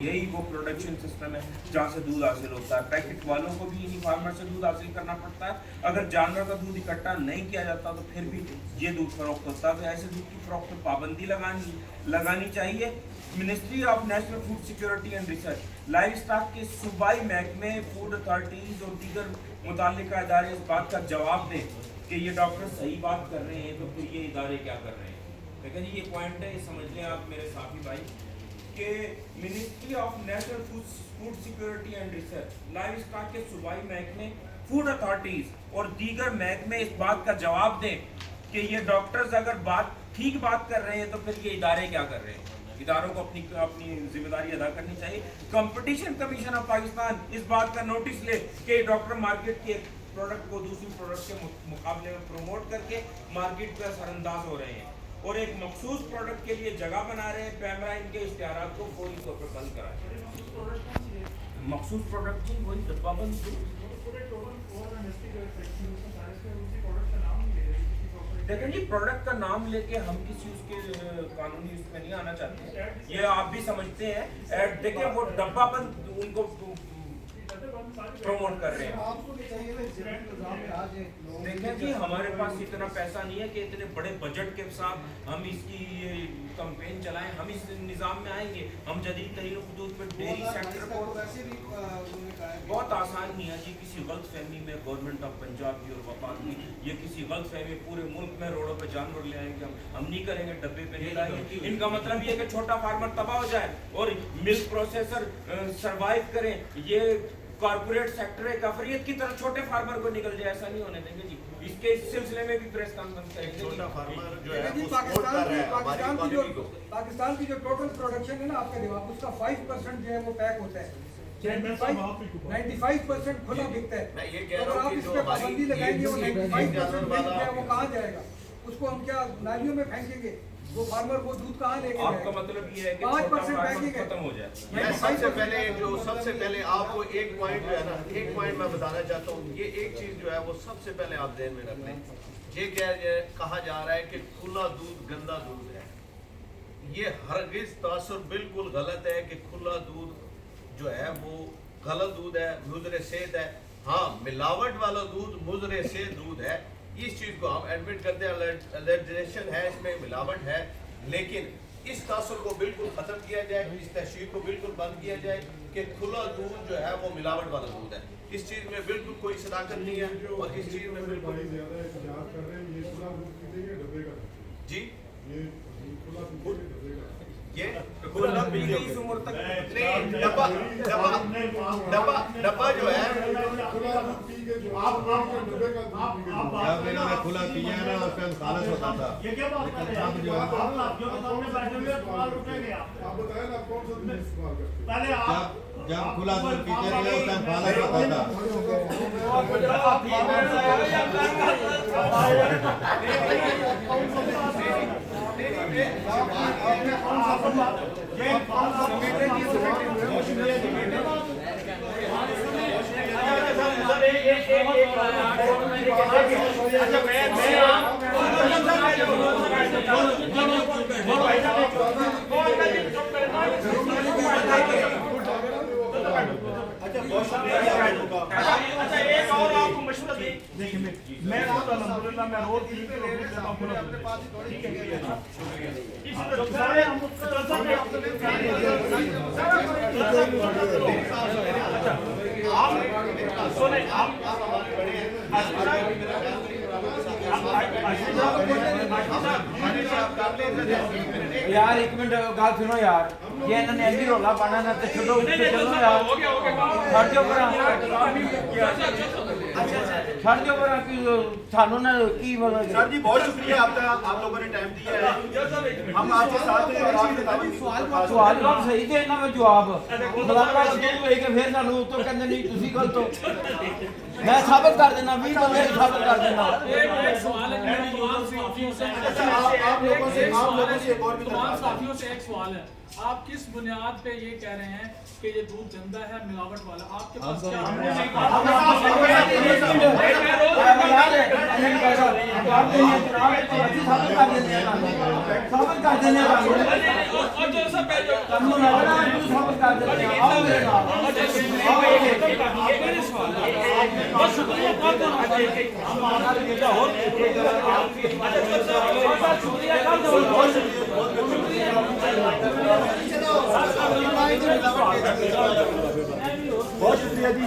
यही वो production system है जहाँ से दूध हासिल होता है। पैकेट वालों को भी इन्हीं फार्मर से दूध हासिल करना पड़ता है। अगर जानवर का दूध इकट्ठा नहीं किया जाता तो फिर भी ये दूध फरोख्त होता है। तो ऐसे दूध की फरोख्त पर पाबंदी लगानी चाहिए। Ministry of national food security and research, live stock के सूबाई महकमे, फूड अथॉरिटीज़ और दीगर मुताल्लिका इदारे इस बात का जवाब दें कि ये डॉक्टर सही बात कर रहे हैं तो फिर ये इदारे क्या कर रहे हैं। लेकिन ये पॉइंट है, ये समझ लें आप मेरे साथी भाई कि ministry of national food security and research, live stock के सूबाई महकमे, फूड अथॉरिटीज़ और दीगर महकमे इस बात का जवाब दें कि ये डॉक्टर्स अगर ठीक बात कर रहे हैं तो फिर ये इदारे क्या कर रहे हैं। इदारों को अपनी जिम्मेदारी अदा करनी चाहिए। कंपटीशन कमीशन ऑफ पाकिस्तान इस बात का नोटिस ले कि डॉक्टर मार्केट के प्रोडक्ट को दूसरी प्रोडक्ट के मुकाबले में प्रमोट करके मार्केट पर असरअंदाज हो रहे हैं और एक मखसूस प्रोडक्ट के लिए जगह बना रहे हैं। पैमरा इनके इश्तिहारात को फौरी तौर पर बंद कराए। मखसूस प्रोडक्ट जी वही डब्बाबंद। देखें जी, प्रोडक्ट का नाम लेके हम किसी उसके कानूनी उसमें नहीं आना चाहते, ये आप भी समझते हैं। देखें वो डब्बाबंद उनको प्रमोट कर रहे हैं। देखें जी, हमारे पास इतना पैसा नहीं है कि इतने बड़े बजट के साथ हम इसकी कैंपेन चलाएं। हम इस निज़ाम में आएंगे, हम जदीद तरीन खुदूद पर डेयरी सेक्टर को बहुत आसान नहीं है जी किसी गलत फहमी में गवर्नमेंट ऑफ पंजाब की और वफाक की ये किसी गलत फहमी पूरे मुल्क में रोडों पे जानवर ले आएंगे। हम नहीं करेंगे, डब्बे पे नहीं लाएंगे। इनका मतलब ये है कि छोटा फार्मर तबाह हो जाए और मिल्क प्रोसेसर सरवाइव करें। ये कॉर्पोरेट सेक्टर है काफरियत की तरफ छोटे फार्मर को निकल जाए, ऐसा नहीं होने देंगे जी। इसके इस सिलसिले में भी प्रेस कॉन्फ्रेंस करेंगे। छोटा फार्मर जो है वो सपोर्ट कर रहा है। पाकिस्तान की जो टोटल प्रोडक्शन है ना आपके दिमाग, उसका 5% जो है वो पैक होता है, 95% खुला बिकता है। अगर आप इस पे पाबंदी लगाएंगे वो 95% जो है वो कहाँ जाएगा? उसको हम क्या नालियों में फेंकेंगे? वो फार्मर वो दूध कहाँ लेके जाएगा? आपका मतलब ये है कि 5% पैकिंग खत्म हो जाए। सबसे पहले आपको एक पॉइंट जो है ना, एक पॉइंट मैं बताना चाहता हूँ। ये एक चीज जो है वो सबसे पहले आप ध्यान में रख लें। ये कहा जा रहा है कि खुला दूध गंदा दूध है। ये हरगिज तासुर बिल्कुल गलत है कि खुला दूध जो है वो गलत दूध है, मुजरे सेहत है। हाँ, मिलावट वाला दूध मुजरे सेहत दूध है, इस चीज को हम एडमिट करते हैं। एलर्जेशन है, इसमें मिलावट है, लेकिन इस तासुर को बिल्कुल खत्म किया जाए, इस तशरीह को बिल्कुल बंद किया जाए कि खुला दूध जो है वो मिलावट वाला दूध है। इस चीज में बिल्कुल कोई सदाकत नहीं है और इस चीज में बिल्कुल जी ये खुला पी गई इस उम्र तक नहीं। डब्बा जो है जब इन्होंने खुला पिया ना उस टाइम खालस होता था। ये क्या बात कर रहे हैं? आप साथियों के सामने बैठे हुए सवाल उठेंगे आप बताएं ना कौन सा सवाल करते हैं? पहले आप जब खुला दूध पीते थे उस टाइम खालस होता था। एक और आपको मशवरा दी। देखिए मैं अल्हम्दुलिल्लाह मैं रोज यार एक मिनट गल सुनो यार, ये इन्होंने ऐसी रोला पाना ना तो छोड़ो चलो यार, छड़ जो पर छड़ जो पर की थानू ना की सर जी बहुत शुक्रिया आपका, आप लोगों ने टाइम दिया है। हम आपके साथ हैं। सवाल का सही दे ना मैं जवाब मुलाका शुरू होई के फिर सानू तो कहंदे नहीं तुसी गलत हो। मैं साबित कर देना 20 बंदे साबित कर देना। एक सवाल है, आप लोगों से एक और भी साथियों से एक सवाल है। आप किस बुनियाद पे ये कह रहे हैं कि ये दूध गंदा है, मिलावट वाला? आपके पास हम क्या तो- हमने नहीं आप कहा। साबित कर देने और जो सब कानून है ना, तू साबित कर देने आओ मेरे साथ मेरे सवाल बस शुक्रिया कर दो शुक्रिया कर दो बहुत शुक्रिया जी।